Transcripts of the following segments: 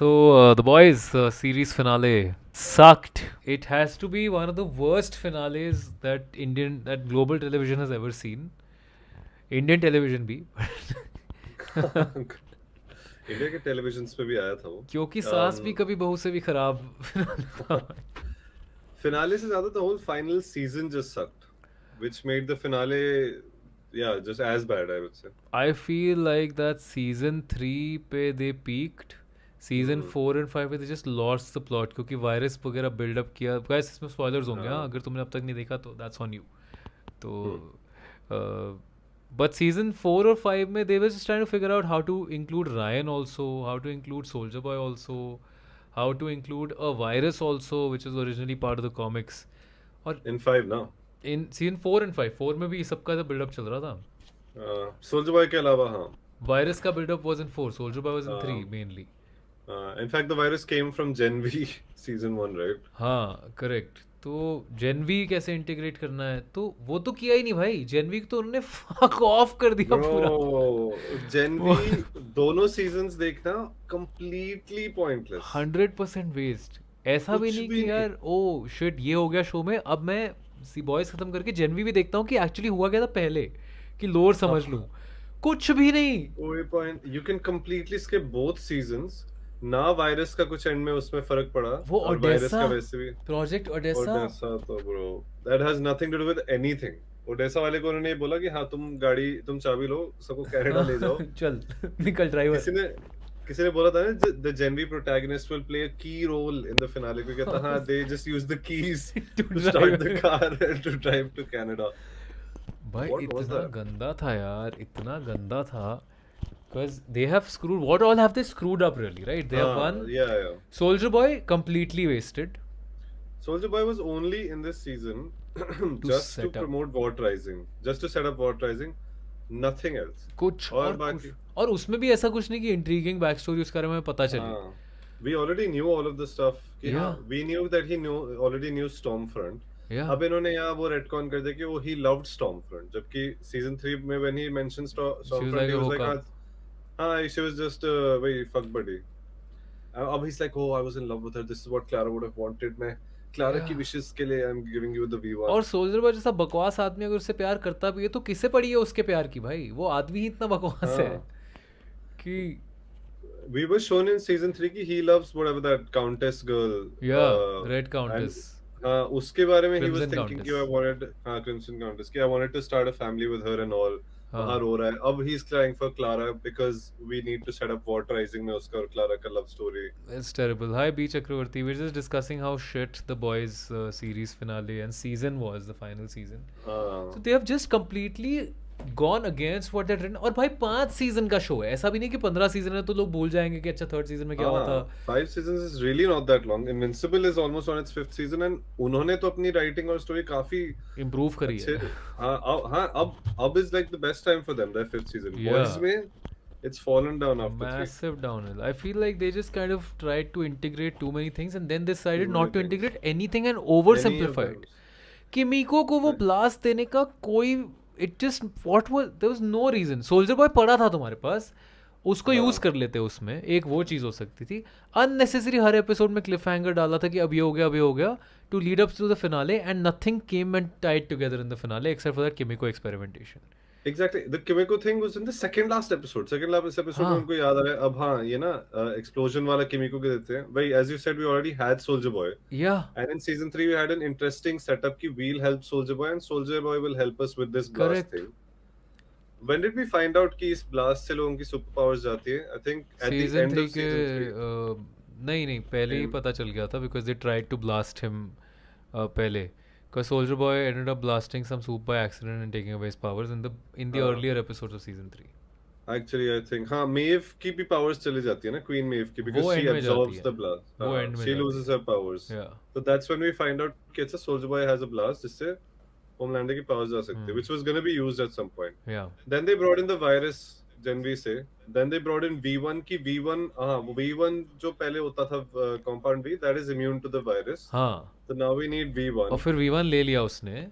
The boys series finale sucked. It has to be one of the worst finales that global television has ever seen. Indian television भी India के television पे भी आया था वो. क्योंकि सास भी कभी बहू से भी खराब finale था. फिनाले से ज्यादा the whole final season just sucked, which made the finale, yeah, just as bad, I would say. I feel like that season 3 पे they peaked. Season Hmm. 4 and 5 पे they just lost the plot क्योंकि virus वगैरह buildup किया. Guys इसमें spoilers होंगे हाँ, हाँ. अगर तुमने अब तक नहीं देखा तो दैट्स ऑन यू. तो Hmm. but season 4 or 5 में they were just trying to figure out how to include Ryan also, how to include Soldier Boy also, how to include a virus also which is originally part of the comics. और In 5 now. in season 4 and 5, 4 में भी सबका buildup चल रहा था. Soldier Boy के अलावा हाँ. वायरस का buildup was in 4, soldier boy was in 3 Uh, mainly. in fact, the virus came from Gen V season 1, right? हाँ करेक्ट. तो जेनवी कैसे इंटीग्रेट करना है तो वो तो किया ही नहीं भाई. जेनवी तो उन्होंने फक ऑफ कर दिया पूरा. Bro, Gen वो V दोनों seasons देखना completely pointless. 100% वेस्ट. ऐसा भी कुछ नहीं भी कि नहीं. यार ओ शिट ये हो गया शो में, अब मैं सी बॉयज खत्म करके जेनवी भी देखता हूँ कि एक्चुअली हुआ क्या था पहले, कि लोर समझ लूँ. हाँ. कुछ भी नहीं. कोई point. You can completely skip both seasons. ना वायरस का कुछ एंड में उसमें फर्क पड़ा वो और वायरस ओडेसा, का वैसे भी. Project Odessa. ओडेसा तो bro, that has nothing to do with anything. Odessa वाले को उन्होंने ये बोला कि हाँ तुम चाबी लो, सबको कनाडा ले जाओ. चल निकल ड्राइवर. किसी ने बोला था ना the Gen V protagonist will play a key role in the finale, को कहता हाँ they just use the keys to to start the drive. Car and to drive to Canada. भाई व्हाट वाज इतना दैट? गंदा था यार, इतना गंदा था. Because they have screwed. What all have they screwed up really, right? They have हाँ, won. yeah. Soldier Boy completely wasted Soldier Boy was only in this season to just to set up promote War Rising, just to set up War Rising, nothing else. कुछ और और कुछ. बाकी और उसमें भी ऐसा कुछ नहीं कि इंट्रीगिंग बैक स्टोरी उसके बारे में पता चले. हाँ, we already knew all of the stuff कि हाँ, Yeah, we knew that he already knew Stormfront. yeah. अब इन्होंने यहाँ वो retcon कर दिया कि वो he loved Stormfront, जबकि season 3 में when he mentioned She was like Stormfront he a was like hookup. हाँ, she was just a very fuck buddy. अब he's like, oh, I was in love with her, this is what Clara would have wanted. मैं Clara की Yeah. Wishes के लिए I'm giving you the V1. और Soldier boy जैसा बकवास आदमी अगर उससे प्यार करता भी है तो किसे पड़ी है उसके प्यार की भाई. वो आदमी ही इतना बकवास है हाँ, कि we were shown in season 3 कि he loves whatever that countess girl. या uh, रेड and काउंटेस, हाँ, उसके बारे में he was क्रिम्सन thinking कि काउंटेस. I wanted हाँ Crimson Countess कि I wanted to start a family with her and all. वहाँ हाँ. रो रहा है. अब he's crying for Clara because we need to set up War Rising में उसका और Clara का love story. It's terrible. Hi, B Chakravarti. We're just discussing how shit the boys' series finale and season was, the final season. So हाँ, they have just completely gone against what they'd written. और भाई 5 season का show है, ऐसा भी नहीं कि 15 season है तो लोग भूल जाएंगे कि अच्छा थर्ड सीजन में क्या हुआ था. हाँ, 5 seasons is really not that long. Invincible is almost on its 5th season and उन्होंने तो अपनी writing और story काफी इम्प्रूव करी अच्छे. है. हाँ, अब is like the best time for them, their 5th season. Yeah. Boys में it's fallen down after 3. Massive downhill. I feel like they just kind of tried to integrate too many things and then decided Too not to many things. integrate anything and Any of oversimplify it. those. किमीको को वो blast देने का कोई, it just what was, there was no reason. Soldier boy पड़ा था तुम्हारे पास, उसको use हाँ. कर लेते उसमें, एक वो चीज़ हो सकती थी. अननेसेसरी हर एपिसोड में क्लिफ हैंगर डाला था कि अब ये हो गया, अब ये हो गया, to lead up to the finale and nothing came and tied together in the finale except for that Kimiko experimentation. Exactly. The Kimiko thing was in the second last episode. Second last episode में हाँ. उनको याद आ रहा है. अब हाँ, ये ना explosion वाला Kimiko के देते हैं. भाई, as you said, we already had Soldier Boy. या And in season 3 we had an interesting setup कि we'll help Soldier Boy and Soldier Boy will help us with this blast correct. thing. When did we find out कि इस blast से लोगों की super powers जाती है? I think at the season end 3 of के season 3. नहीं नहीं पहले ही In- पता चल गया था because they tried to blast him पहले. Because Soldier Boy ended up blasting some soup by accident and taking away his powers in the हाँ. earlier episodes of season 3. Actually, I think हाँ, Maeve की भी powers चली जाती है ना, Queen Maeve की, because वो she end में जाती absorbs है. the blast. वो हाँ, end में she जाती loses है. her powers. Yeah. So that's when we find out कि अच्छा Soldier Boy has a blast जिससे Homelander की powers जा सकती है, which was gonna be used at some point. Yeah. Then they brought in the virus, Gen V से. Then they brought in V1 की V1 हाँ, वो V1 जो पहले होता था compound V, that is immune to the virus. हाँ. So now we need V1. और फिर V1 ले लिया उसने.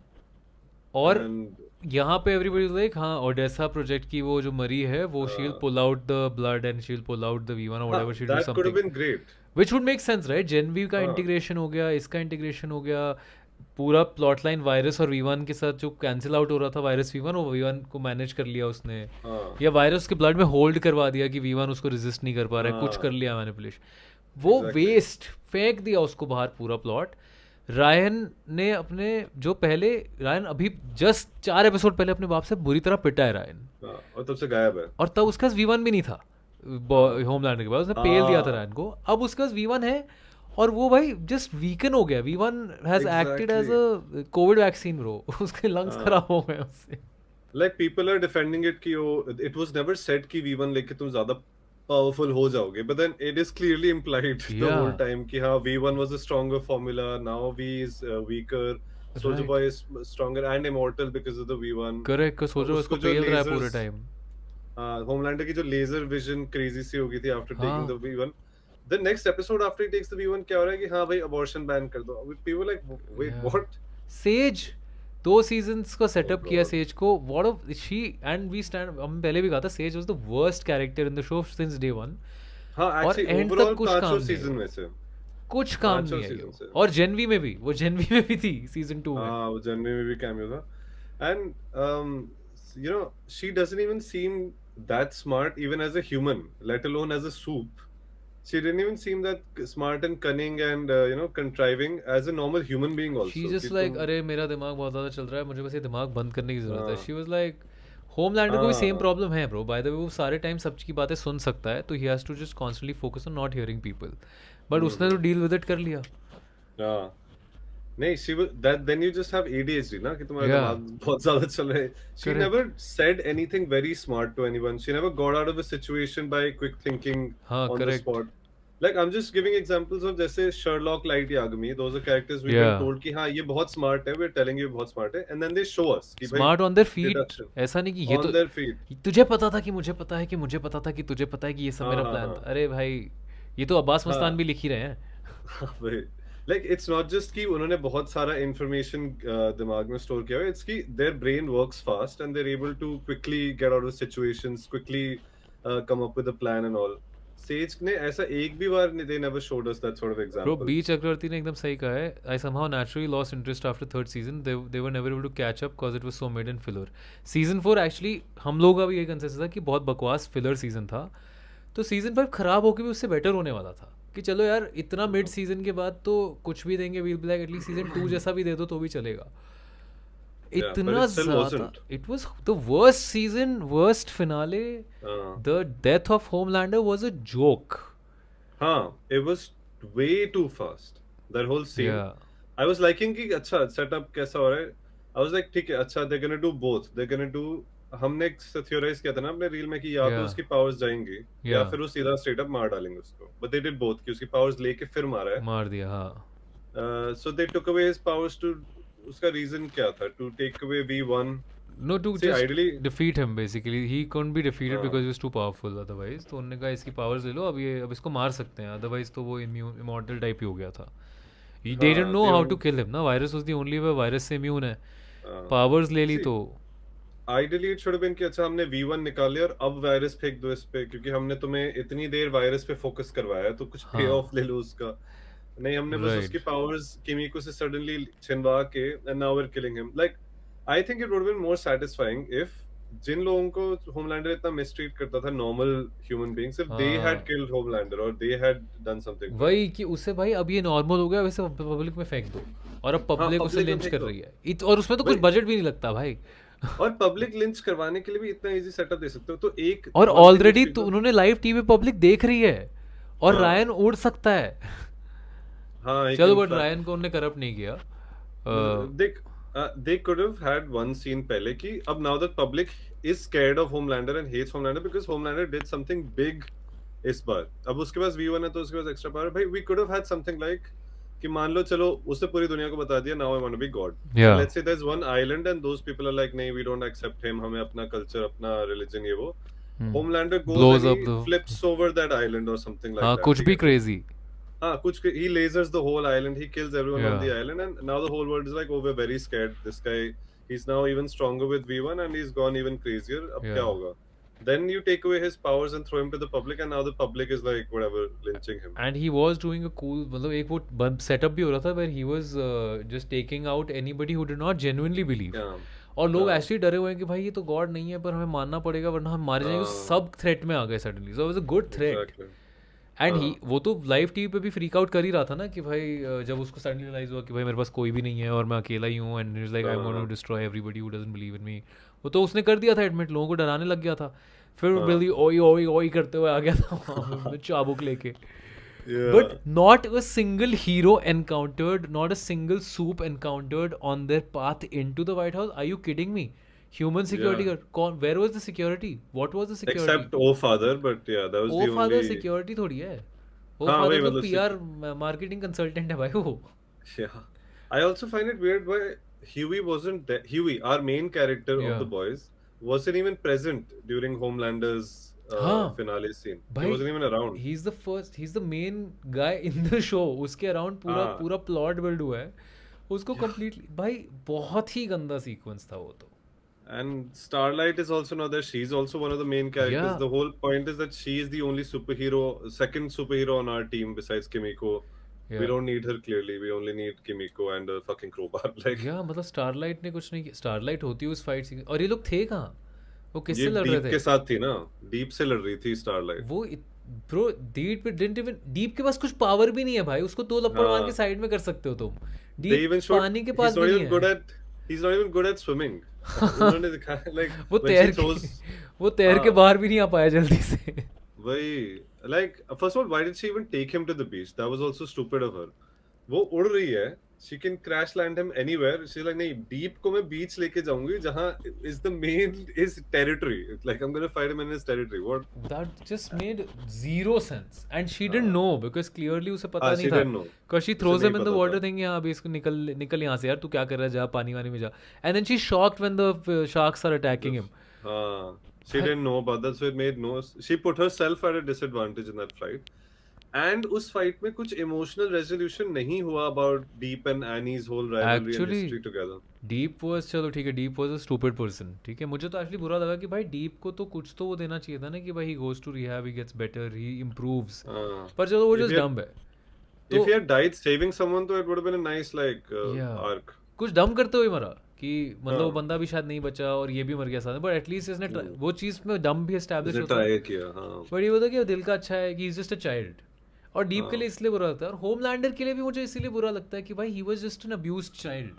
और And यहाँ पे एवरीबॉडी इज लाइक हाँ ओडेसा प्रोजेक्ट की वो जो मरी है वो she will uh, pull out the blood and she will pull out the V1 और whatever she do that could have something been great. Which would make sense right Gen V का हाँ integration हो गया इसका इंटीग्रेशन हो गया पूरा plot line virus और V1 के साथ जो कैंसिल आउट हो रहा था वायरस V1 वो V1 को मैनेज कर लिया उसने हाँ या वायरस के ब्लड में होल्ड करवा दिया कि V1 उसको रेजिस्ट नहीं कर पा रहा है कुछ कर हाँ लिया मैनिपुलेशन वो exactly. वेस्ट फेंक दिया उसको बाहर पूरा प्लॉट रायन ने अपने जो पहले रायन अभी जस्ट 4 एपिसोड पहले अपने बाप से बुरी तरह पिटा है रायन हाँ, और तब से गायब है. और तब उसके पास V1 भी नहीं था हाँ होमलैंड के पास उसने पेल दिया था हाँ रायन को अब उसके पास V1 है और वो भाई जस्ट वीकन हो गया V1 has acted as exactly. A Covid vaccine bro उसके लंग्स हाँ खराब हो गए उससे like people are defending it कि वो it was never said कि V1 लेके तुम ज्यादा powerful हो जाओगे, but then it is clearly implied the whole या time कि हाँ V1 was a stronger formula, now V is weaker, Soldier right Boy is stronger and immortal because of the V1. Correct और सोचो उसको उसको जो पेल रहा है पूरे lasers, टाइम होमलैंडर की जो लेजर विजन क्रेजी सी हो गई थी after taking the हाँ V1. The next episode after he takes the V1 क्या हो रहा है कि हाँ भाई abortion ban कर दो. People were like wait या what? सेज 2 सीजन्स का Oh सेटअप किया god. सेज को what of she and we stand हम पहले भी कहा था Sage was the worst character in the show since day 1 हाँ और actually एंड तक overall कुछ पांचों काम नहीं आई सीजन वो में से कुछ काम पांचों नहीं आई सीजन वो से और जेनवी में भी वो जेनवी में भी थी सीजन 2 में हाँ वो जर्नी में भी कैमियो था. And you know she doesn't even seem that smart even as a human, let alone as a soup. She didn't even seem that smart and cunning and you know contriving as a normal human being she also just कि like तुम अरे मेरा दिमाग बहुत ज़्यादा चल रहा है मुझे बस ये दिमाग बंद करने की ज़रूरत है हाँ शी वाज लाइक होमलैंडर को भी सेम हाँ प्रॉब्लम है ब्रो बाय द वे वो सारे टाइम सबकी बातें सुन सकता है तो he has to just constantly focus on not hearing people but उसने तो हम्म. डील विद इट कर लिया हाँ नहीं she was that then you just have ADHD ना कि तुम्हारा या दिमाग बहुत ज्यादा चल रहा है. She never correct said anything very smart to anyone. She never got out of a situation by quick thinking हाँ on the correct spot. Like I'm just giving examples of जैसे Sherlock, Light, Yagami. Those are characters we've या been told कि हाँ ये बहुत smart है. We're telling you ये बहुत smart है. And then they show us कि भाई smart on their feet deduction ऐसा नहीं कि ये on तो their feet. तुझे पता था कि मुझे पता है कि मुझे पता था कि तुझे पता है कि ये सब हाँ मेरा हाँ प्लान हाँ था अरे भाई ये तो अब्बास मस्तान हाँ भी लिख ही रहे हैं हाँ भाई. Like it's not just कि उन्होंने बहुत सारा information दिमाग में store किया हुआ है. It's कि their brain works fast and they're able to quickly get out of situations, quickly come up with a plan and all. Sage ने ऐसा एक भी बार they never showed us that sort of bro example. B Chakraborty ने एकदम सही कहा है I somehow naturally lost interest after third season they were never able to catch up because it was so made in filler season 4 actually हम लोग का भी यही कंसेंसस था कि बहुत बकवास फिलर सीजन था तो सीजन 5 खराब होकर भी उससे बेटर होने वाला था कि चलो यार इतना मिड सीजन के बाद तो कुछ भी देंगे will be like at least season 2 जैसा भी दे दो तो भी चलेगा Yeah, but इतना it still ज्यादा wasn't. It was the worst season worst finale Uh, the death of Homelander was a joke हाँ, it was way too fast. That whole scene. या I was liking कि अच्छा setup कैसा हो रहा है. I was like ठीक है अच्छा they're gonna do both. They're gonna do हमने theorize किया था ना अपने रील में कि या तो या उसकी powers जाएंगी या या फिर वो सीधा straight up मार डालेंगे उसको. But they did both कि उसकी powers लेके फिर मारा है. मार दिया हाँ So they took away his powers to उसका reason क्या था? To take away V1. No, to See just ideally defeat him basically. He couldn't be defeated हाँ because he was too powerful otherwise. तो उन्होंने कहा इसकी powers ले लो अब इसको मार सकते हैं otherwise तो वो immortal type ही हो गया था. They didn't हाँ know they how were to kill him ना virus was the only way virus से immune है. हाँ. Powers ले ली See तो ideally it should have been कि अच्छा हमने V1 निकाल लिया और अब वायरस फेंक दो इस पे क्योंकि हमने तुम्हें इतनी देर वायरस पे फोकस करवाया है तो कुछ पे हाँ ऑफ ले लो उसका. नहीं हमने बस उसकी right पावर्स किमिको से सडनली छिनवा के and now we are killing him. Like I think it would been more satisfying if जिन लोगों को होमलैंडर इतना मिसट्रीट करता था normal human beings if they had हाँ किल्ड होमलैंडर और they had done something for him. वही कि उससे भाई अब ये नॉर्मल हो गया वैसे पब्लिक में फेंक दो और अब हाँ पब्लिक उसे पब्लिक में लिंच फेंक कर दो रही है और उसमें तो कुछ भाई. बजट भी नहीं लगता भाई और पब्लिक लिंच करवाने के लिए भी इतना इजी सेटअप दे सकते हो तो एक और वन थिंग विच ऑलरेडी तो पीपल उन्होंने लाइव टीवी पब्लिक देख रही है और हाँ रायन उड़ सकता है हाँ he चलो can बट fly. रायन को उन्होंने करप्ट नहीं किया देख they could have had one scene पहले कि अब now that public is scared of Homelander and hates Homelander because Homelander did something big इस बार. अब उसके पास V1 है तो उसके पास एक्स्ट्रा पावर. भाई we could have had something like कि मान लो चलो उसने पूरी दुनिया को बता दिया now I want to be God. And या let's say there's one island and those people are like नहीं we don't accept him हमें अपना culture अपना religion ये वो. Homelander goes blows and up he the flips over that island or something like हाँ that. कुछ ठीक भी है. क्रेजी हाँ कुछ he lasers the whole island, he kills everyone on या the island, and now the whole world is like, oh, we're very scared. This guy, He's now even stronger with V1 and he's gone even crazier. अब क्या Yeah. होगा? Then you take away his powers and throw him to the public, and now the public is like whatever lynching him. And he was doing a cool, मतलब एक वो setup भी हो रहा था where he was just taking out anybody who did not genuinely believe. Yeah. और लोग हाँ. ऐसे ही डरे हुए हैं कि भाई ये तो गॉड नहीं है पर हमें मानना पड़ेगा वरना हम मारे जाएंगे. हाँ. सब थ्रेट में आ गए suddenly. So it was a good threat. Exactly. And हाँ. ही वो तो लाइव टीवी पे भी फ्रीक आउट कर ही रहा था ना कि भाई जब उसको सडनली रियलाइज हुआ कि भाई मेरे पास कोई भी नहीं है और मैं अकेला ही हूँ and is like I am going to destroy everybody who doesn't believe in me. वो तो उसने कर दिया था एडमिट. लोगों को डराने लग गया था. फिर हाँ. बिल्ली ओई ओई ओई करते हुए आ गया था चाबुक लेके. Yeah. But not a single hero encountered, not a single soup encountered on their path into the White House. Are you kidding me? Human security Yeah. guard. Where was the security? What was the security? Except O Father, but yeah, that was oh the father only. Security थोड़ी है. ओ हाँ father वही तो मतलब PR marketing consultant है भाई वो. Yeah. I also find it weird why Huey wasn't there. Huey, our main character Yeah. of the boys, wasn't even present during Homelander's हाँ. finale scene. भाई He wasn't even around. He is the main guy in the show. उसके around पूरा हाँ. पूरा plot build हुआ है. उसको completely भाई बहुत ही गंदा सीक्वेंस था वो तो. And Starlight is also not there. She's also one of the main characters. Yeah. The whole point is that she is the only superhero, second superhero on our team besides Kimiko. Yeah. We don't need her clearly. We only need Kimiko and a fucking crowbar. Like या मतलब starlight ने कुछ नहीं किया. Starlight होती है उस fight scene. और ये लोग थे कहाँ? वो ये किससे लड़ रहे डीप थे? के साथ थी ना. डीप से लड़ रही थी Starlight. वो ब्रो डीप पे डिडंट इवन. डीप के पास कुछ पावर भी नहीं है भाई. उसको दो लपड़ मार के हाँ. साइड में कर सकते हो तुम. They डीप even showed पानी के he's पास not भी even नहीं good है. at he's not even good at swimming. उन्होंने दिखाया like वो when she तैर throws के वो तैर के हाँ. बाहर भी नहीं आ पाया जल्दी से. वही like first of all why did she even take him to the beach? That was also stupid of her. वो उड़ रही है. She can crash land him anywhere. She's like नहीं deep को मैं beach लेके जाऊंगी जहाँ is the main is territory. Like I'm gonna fight him in his territory. What? That just made zero sense. And she didn't know because clearly उसे पता हाँ, नहीं she था. didn't know. Because she उसे throws नहीं him in the पता water था. thinking हाँ अभी इसको निकल यहाँ से यार. तू क्या कर रहा है? जा पानी वानी में जा. And then she's shocked when the sharks are attacking him. हाँ, she didn't know about that, so it made no. She put herself at a disadvantage in that fight. And उस fight में कुछ emotional resolution नहीं हुआ about Deep and Annie's whole rivalry and Actually, history together. Deep was चलो ठीक है. Deep was a stupid person. ठीक है. मुझे तो एक्चुअली बुरा लगा कि भाई डीप को तो कुछ तो वो देना चाहिए था ना कि भाई he goes to rehab, he gets better, he improves. हाँ. पर चलो वो If just he had- dumb है. If तो he had died saving someone, तो it would have been a nice like Yeah. arc. कुछ डम करते हुए मरा कि मतलब वो हाँ. बंदा भी शायद नहीं बचा और ये भी मर गया साथ में. बट एटलीस्ट इसने वो चीज़ में डम भी एस्टैब्लिश उसने होता है. try किया. हाँ. बट ये होता कि दिल का अच्छा है कि इज जस्ट अ चाइल्ड. और डीप के हाँ. लिए इसलिए बुरा लगता है. और होमलैंडर के लिए भी मुझे इसीलिए बुरा लगता है कि भाई he was just an abused child.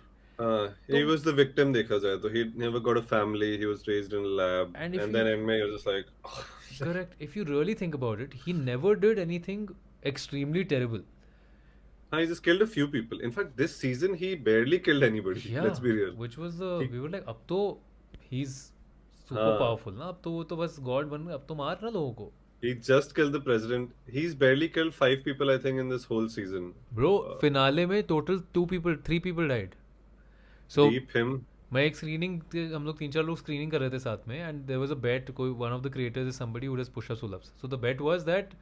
He was the victim देखा जाए तो. He never got a family. He was raised in a lab. And if And then end में he was just like. Correct. If you really think about it, he never did anything extremely terrible. He just killed a few people. In fact, this season he barely killed anybody. Yeah, Let's be real. which was the He- we were like अब तो he's super हाँ. powerful ना. अब तो वो तो बस God बन गया. अब तो मार ना लोगों को. He just killed the president. He's barely killed 5 people, I think, in this whole season. Bro, finale में total 3 people died. So Deep him. मैं एक स्क्रीनिंग, हम लोग 3-4 लोग स्क्रीनिंग कर रहे थे साथ में. And there was a bet. कोई one of the creators is somebody who does push ups, pull ups. So the bet was that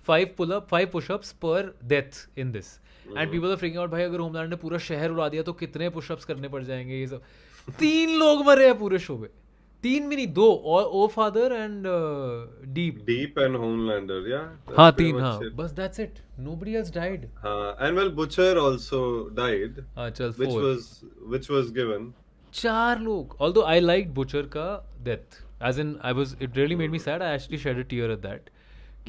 5 push ups per death in this. And people are freaking out भाई अगर homeland ने पूरा शहर उड़ा दिया तो कितने पुश अप्स करने पड़ जाएंगे ये सब. 3 लोग मरे हैं पूरे शो में. 3 भी नहीं 2. Oh father and Deep. Deep and Homelander, yeah. That's हाँ pretty 3. much हाँ it. बस that's it. Nobody else died. And well, Butcher also died, हाँ चल which 4. was given. 4 लोग. Although I liked Butcher का death. As in it really made me sad. I actually shed a tear at that.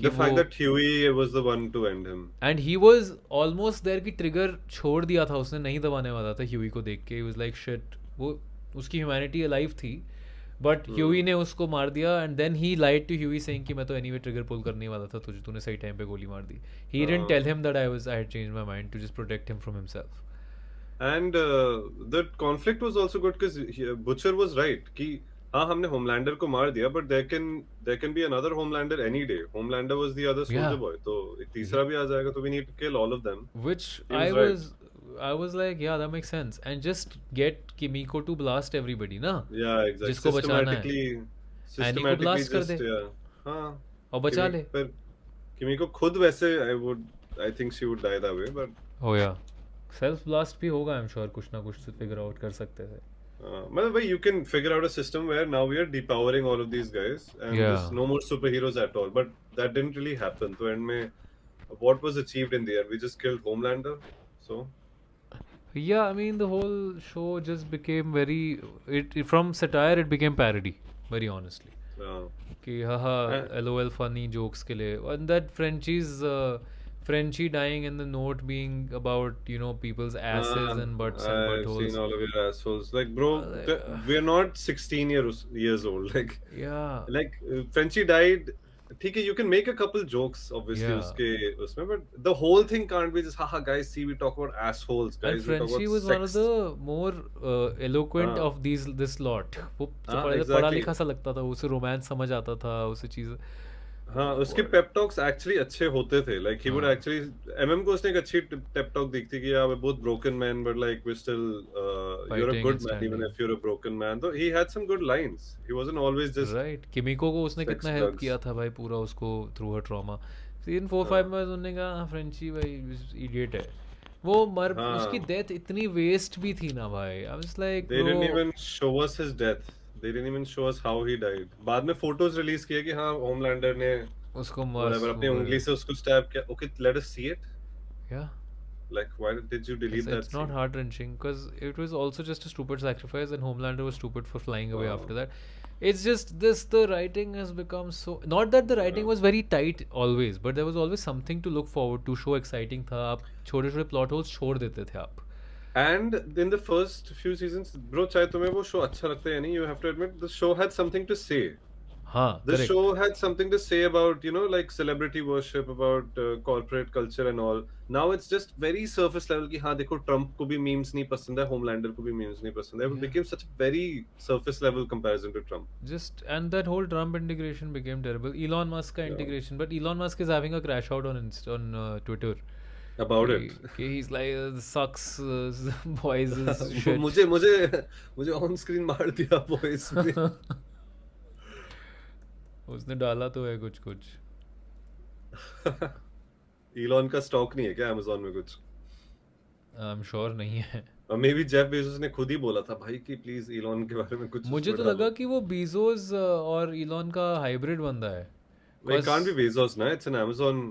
The fact that Huey was the one to end him. And he was almost there कि trigger छोड़ दिया था उसने. नहीं दबाने वाला था Huey को देख के. He was like shit. वो उसकी humanity alive थी. But Huey ने उसको मार दिया. And then he lied to Huey saying कि मैं तो anyway trigger pull करने वाला था तुझे. तूने सही टाइम पे गोली मार दी. He didn't tell him that I had changed my mind to just protect him from himself. And the conflict was also good because Butcher was right कि हाँ हमने Homelander को मार दिया, but there can be another Homelander any day. Homelander was the other soldier Yeah. boy, तो एक तीसरा भी आ जाएगा तो we need to kill all of them. Which He I was was like, yeah, that makes sense. And just get Kimiko to blast everybody, ना. Yeah, exactly. जिसको बचाना है. Annie को blast कर दे. yeah. हाँ. और बचा ले. पर Kimiko खुद वैसे I think she would die that way, but Oh yeah. Self blast भी होगा आई एम श्योर. कुछ ना कुछ फिगर आउट कर सकते थे. मतलब भाई you can figure out a system where now we are depowering all of these guys and Yeah. just no more superheroes at all. But that didn't really happen. तो end में what was achieved in the end? We just killed Homelander. So Yeah, I mean the whole show just became very from satire it became parody, very honestly. uh, कि haha uh, LOL funny jokes के लिए and that Frenchie dying and the note being about people's asses and butts and I've seen buttholes. all of your assholes. Like, bro, Uh, we're not 16 years old. yeah, Frenchie died. ठीक है, you can make a couple jokes, obviously, yeah. उसके उसमें, but the whole thing can't be just, haha, guys, see, we talk about assholes, And guys, we talk Frenchie about was one of sex. the more eloquent हाँ, of this lot. वो पढ़ा exactly. लिखा सा लगता था, उसे romance समझ आता था, उसे चीज़ हाँ, उसके पेप टॉक्स एक्चुअली अच्छे होते थे. Like he would हाँ actually एमएम को उसने एक अच्छी पेप टॉक दी थी कि yeah, we're both broken men, but like we're still you're a fighting and good man even standing. if you're a broken man. So he had some good lines. He wasn't always just right किमिको को उसने sex, कितना help drugs. किया था भाई पूरा उसको through हर trauma season 4-5 में उन्होंने कहा फ्रेंची भाई इडियट है वो मर उसकी हाँ, डेथ इतनी वेस्ट भी थी ना भाई I was like they bro didn't even show us his death. They didn't even show us how he died. बाद में फोटोज रिलीज किए कि हाँ, होमलैंडर ने उसको whatever अपनी उंगली से उसको स्टैब किया. Okay, let us see it. या Like, why did you delete that it's not scene? heart wrenching because it was also just a stupid sacrifice and Homelander was stupid for flying away हाँ, after that. It's just this the writing has become so not that the writing हाँ. was very tight always, but there was always something to look forward to. Show exciting था आप छोटे छोटे plot holes छोड़ देते थे आप. And in the first few seasons, bro, चाहे तुम्हें वो show अच्छा लगता है या नहीं, you have to admit the show had something to say. हाँ The correct. show had something to say about, like celebrity worship, about corporate culture and all. Now it's just very surface level कि हाँ देखो Trump को भी memes नहीं पसंद है, Homelander को भी memes नहीं पसंद है. It Yeah. became such a very surface level comparison to Trump. Just and that whole Trump integration became terrible. Elon Musk का Yeah. integration, but Elon Musk is having a crash out on Twitter. About कि, it. कि he's like sucks boys is shit. मुझे मुझे मुझे on screen मार दिया voice में. उसने डाला तो है कुछ कुछ. Elon का स्टॉक नहीं है क्या Amazon में कुछ? आई एम श्योर नहीं है. और मे बी जेफ बेजोस ने खुद ही बोला था भाई कि प्लीज इलॉन के बारे में कुछ मुझे उसमें तो डालो. लगा कि वो बीजोस और इलॉन का हाइब्रिड बंदा है. It can't be Bezos ना, it's an Amazon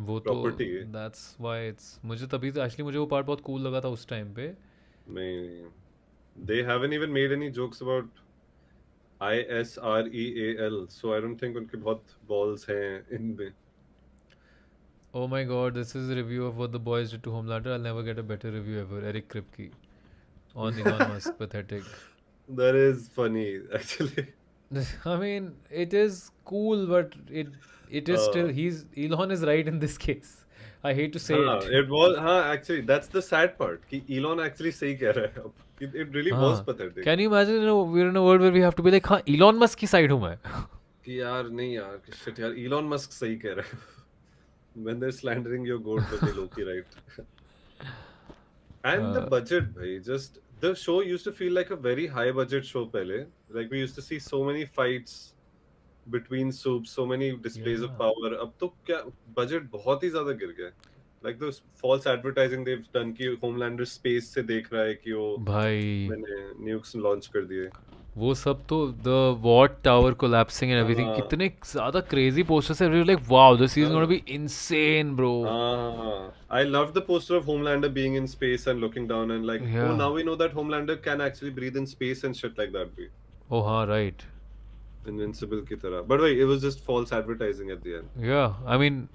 वो तो property. दैट्स व्हाई इट्स मुझे तभी तो एक्चुअली मुझे वो पार्ट बहुत कूल लगा था उस टाइम पे. नहीं, they haven't even made any jokes about ISREAL, so I don't think उनके बहुत balls हैं इनमें. Oh my god, this is a review of what the boys did to Homelander. I'll never get a better review ever. Eric Kripke on Elon Musk. Pathetic. That is funny actually. I mean, it is cool, but it is still Elon is right in this case. I hate to say हाँ, it. it was actually that's the sad part कि Elon actually सही कह रहा है अब. It really was हाँ. pathetic. Can you imagine we're in a world where we have to be like, हाँ, Elon Musk की side हूँ मैं. कि यार नहीं यार, shit यार, Elon Musk सही कह रहा है. When they're slandering your goat, but they low-key right. And the budget, bhai, just the show used to feel like a very high-budget show pehle. Like we used to see so many fights between soups, so many displays of Yeah. power. अब तो क्या budget बहुत ही ज़्यादा गिर गया है. Like those false advertising they've done कि Homelander space से देख रहा है कि वो भाई मैंने nukes launch कर दिए. वो सब तो the Watt Tower collapsing and everything हाँ. कितने ज़्यादा crazy posters है. We're like, wow, this is gonna be insane, bro. I loved the poster of Homelander being in space and looking down and like, Yeah. oh, now we know that Homelander can actually breathe in space and shit like that. Be Oh हाँ, right. Invincible की तरह. But wait, it was just false advertising at the end. Yeah, I mean,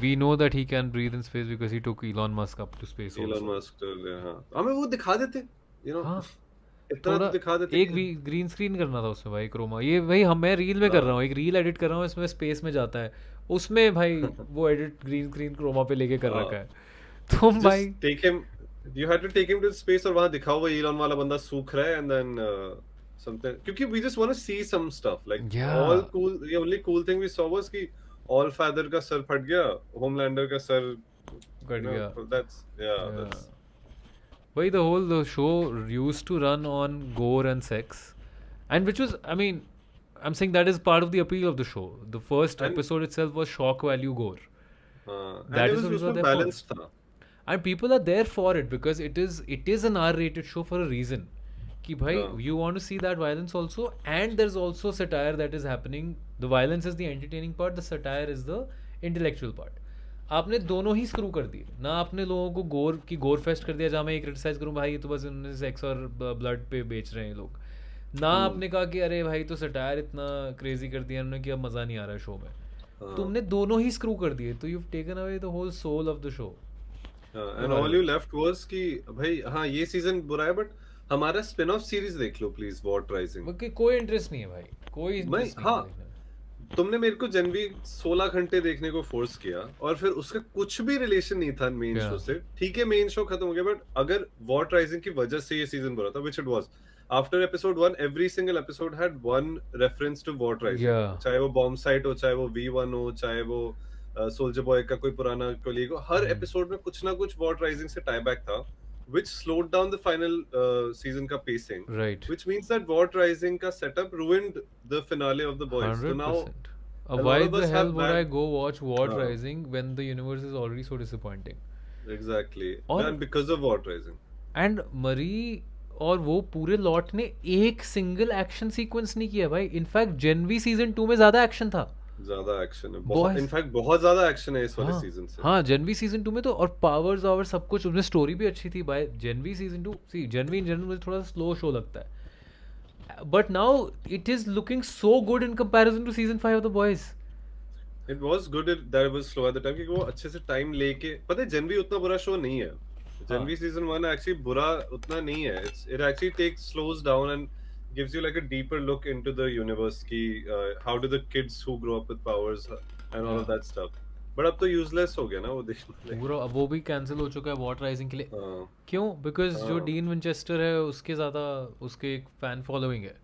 we know that he can breathe in space because he took Elon Musk up to space Elon also. Musk हाँ. हमें वो दिखा देते, हाँ इतना थोड़ा तो दिखा देते एक कि ग्रीन स्क्रीन करना था उसमें भाई क्रोमा ये भाई मैं रील में कर रहा हूँ एक रील एडिट कर रहा हूँ इसमें स्पेस में जाता है उसमें भाई वो एडिट ग्रीन स्क्रीन क्रोमा पे लेके कर रखा है तुम भाई just take him. You had to take him to space और वहाँ दिखाओ वो Elon वाला बंदा सूख रहा है and then something. क्योंकि we just want to see some stuff. Like Yeah. all cool. The only cool thing we saw was कि All Father का सर फट गया, Homelander का सर कट गया That's that's. Why the show used to run on gore and sex, and which was, I mean, I'm saying that is part of the appeal of the show. The first And- episode itself was shock value gore. And That it is was what we were उसमें there for. balanced था. and people are there for it because it is an R-rated show for a reason. कि भाई हाँ you want to see that violence also, and there's also satire that is happening. The violence is the entertaining part, the satire is the intellectual part. आपने दोनों ही screw कर दिए ना. आपने लोगों को गोर फेस्ट कर दिया जहाँ मैं ये क्रिटिसाइज करूँ भाई ये तो बस उन्होंने सेक्स और ब्लड पे बेच रहे हैं लोग. ना आपने कहा कि अरे भाई तो सटायर इतना क्रेजी कर दिया उन्होंने कि अब मज़ा नहीं आ रहा है शो में. हाँ तुमने दोनों ही स्क्रू कर दिए तो you've taken away the whole soul of the show. And all you left was कि भाई हाँ ये सीजन बुरा है बट हमारा स्पिन ऑफ सीरीज देख लो प्लीज, वॉट राइजिंग. बाकी कोई इंटरेस्ट नहीं है भाई, कोई भाई इंटरेस्ट नहीं हाँ है देखने में. तुमने मेरे को जनवी 16 घंटे देखने को फोर्स किया और फिर उसका कुछ भी रिलेशन नहीं था मेन Yeah. शो से. ठीक है मेन शो खत्म हो गया बट अगर वॉट राइजिंग की वजह से ये सीजन बुरा था, which it was, after episode 1 every single episode had one reference to what rising. Yeah. चाहे वो बॉम्ब साइट हो, चाहे वो V1 हो, चाहे वो सोल्जर बॉय का कोई पुराना कोलीग हो, हर एपिसोड में कुछ ना कुछ वॉट राइजिंग से टाई बैक था, which slowed down the final season ka pacing, Right. which means that What Rising ka setup ruined the finale of The Boys. So now 100%. a lot Why of the us hell have would I bad. go watch What हाँ. Rising when the universe is already so disappointing? Exactly. और- And because of What Rising. And मरी और वो पूरे lot ने एक single action sequence नहीं किया भाई. इनफैक्ट जेनवी सीजन 2 में ज्यादा एक्शन था. ज्यादा एक्शन है, Boys- बहुत इनफैक्ट बहुत ज्यादा एक्शन है इस वाले हाँ सीजन से. हाँ जेनवी सीजन 2 में तो, और पावर्स और सब कुछ उसमें, स्टोरी भी अच्छी थी भाई. Gen V season 2 see Gen V in general मुझे थोड़ा स्लो शो लगता है, but now it is looking so good in comparison to season 5 of the Boys. It was good that it was slow at the time क्योंकि वो अच्छे से time लेके, पता है जनवी उतना बुरा शो नहीं है. जनवी सीजन 1 एक्चुअली बुरा उतना नहीं है. It actually takes slows down and gives you like a deeper look into the universe की how do the kids who grow up with powers and all of that stuff. But अब तो useless हो गया ना वो देखने. पूरा अब वो भी कैंसिल हो चुका है वॉट राइजिंग के लिए. हाँ क्यों? बिकॉज जो हाँ. डीन विंचेस्टर है उसके ज़्यादा उसके एक फैन फॉलोइंग है.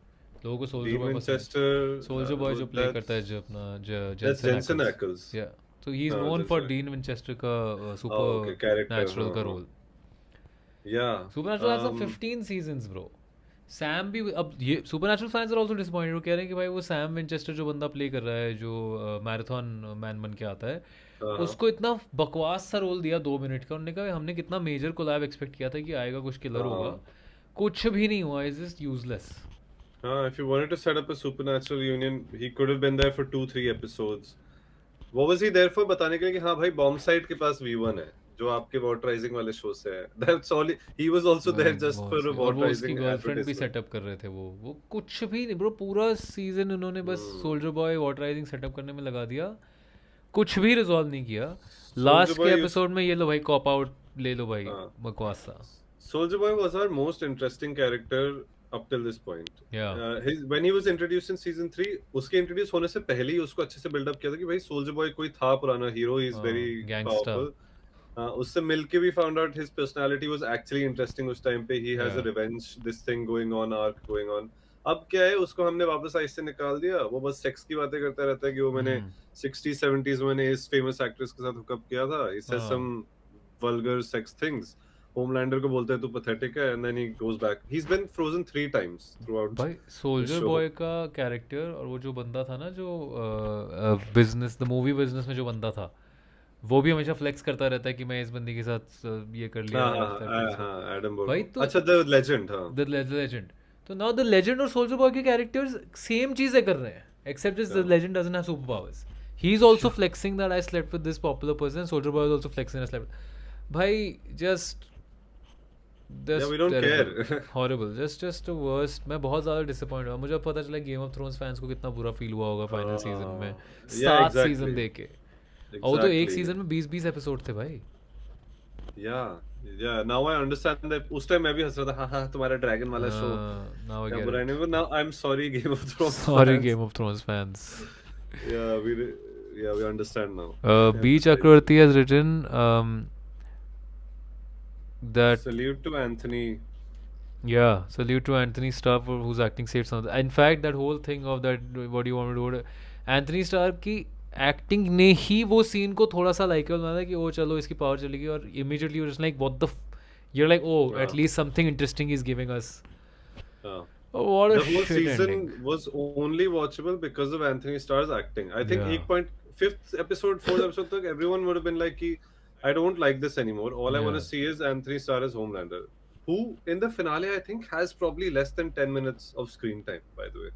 लोगों को सोल्जर Dean बॉय पसंद है. Winchester, सोल्जर बॉय जो प्ले that's- करता है जो अपना that's Jensen जेंसन Ackles. या तो ही इज हाँ, known for Jensen Dean Winchester का okay, सुपर character, नेचुरल हाँ, का हाँ. Role. Yeah. Supernatural has 15 seasons bro. Sam भी अब ये Supernatural fans are also disappointed. वो कह रहे हैं कि भाई वो सैम विंचेस्टर जो बंदा प्ले कर रहा है जो मैराथन मैन बन के आता है, हाँ. उसको इतना बकवास सा रोल दिया 2 मिनट का. उन्होंने कहा हमने कितना मेजर कोलैब एक्सपेक्ट किया था कि आएगा कुछ किलर हाँ. होगा, कुछ भी नहीं हुआ. Is just useless. If you wanted to set up a supernatural union, he could have been there for 2-3 episodes. What was he there for? बताने के लिए कि हाँ भाई बॉम्ब साइट के पास V1 है जो आपके वॉट राइजिंग वाले शो से है. That's all. He was also there just for a और वॉट वो उसकी राइजिंग गर्लफ्रेंड भी advertisement. सेटअप कर रहे थे. वो कुछ भी नहीं ब्रो. पूरा सीजन उन्होंने बस soldier boy what rising setup करने में लगा दिया, कुछ भी रिजॉल्व नहीं किया. लास्ट के Boy used- एपिसोड में ये लो भाई कॉप आउट ले लो भाई, हाँ. बकवास सा. Soldier Boy was our most interesting character up till this point. Yeah. When he was introduced in season 3, उसके introduce होने से पहले ही उसको अच्छे से build up किया था कि भाई Soldier Boy कोई था पुराना hero, he is very gangster. powerful. उससे मिलके भी found out his personality was actually interesting उस time पे. He has a Yeah. revenge, this thing going on, arc going on. अब क्या है, उसको हमने वापस आइस से निकाल दिया. वो बस सेक्स की बातें करता रहता है कि वो मैंने 60s 70s में मैंने इस famous actress के साथ hook up किया था. He says हाँ. some vulgar sex things. Homelander को बोलते हैं तू पैथेटिक है and then he goes back. He's been frozen 3 times throughout. भाई सोल्जर show. बॉय का कैरेक्टर और वो जो बंदा था ना जो बिजनेस द मूवी बिजनेस में जो बंदा था, वो भी हमेशा फ्लेक्स करता रहता है कि मैं इस बंदी के साथ ये कर लिया. हाँ, एडम बोर्ग. भाई तो- अच्छा, the legend, हाँ. The Legend. तो नाउ द लेजेंड और सोल्जर बॉय के कैरेक्टर्स सेम चीजें कर रहे हैं except the Legend doesn't have super powers. He is also flexing that I slept with this popular person. Soldier Boy is also flexing I slept. भाई just Yeah, we don't care. Horrible. Just worst. मैं बहुत ज़्यादा disappoint हुआ. मुझे अब पता चला game of thrones fans को कितना बुरा फील हुआ होगा फाइनल सीजन में. Yeah, 7 exactly. सीजन देके. और वो तो एक Exactly. सीजन में 20-20 एपिसोड थे भाई. Yeah, now I understand that. उस टाइम मैं भी हंस रहा था, हाँ तुम्हारा ड्रैगन वाला शो Now I क्या get बुरा it. नहीं. But now I'm sorry Game of Thrones Sorry fans. Game of Thrones fans. Yeah, we understand now. B. Chakravarti has written that Salute to Anthony. yeah, salute to Anthony Starr for whose acting saved some. In fact, that whole thing of that what do you want to do, Anthony Starr की acting ने ही वो scene को थोड़ा सा likeable बनाया कि ओ चलो इसकी पावर चलेगी, और immediately you're just like what the you're like oh at least something interesting is giving us. Yeah. Oh, what a The whole shit season ending. was only watchable because of Anthony Starr's acting. I think Yeah. एक point 5th episode 4th episode तक everyone would have been like कि I don't like this anymore. All I want Yeah. to see is Anthony Starr as Homelander, who in the finale I think has probably less than 10 minutes of screen time, by the way.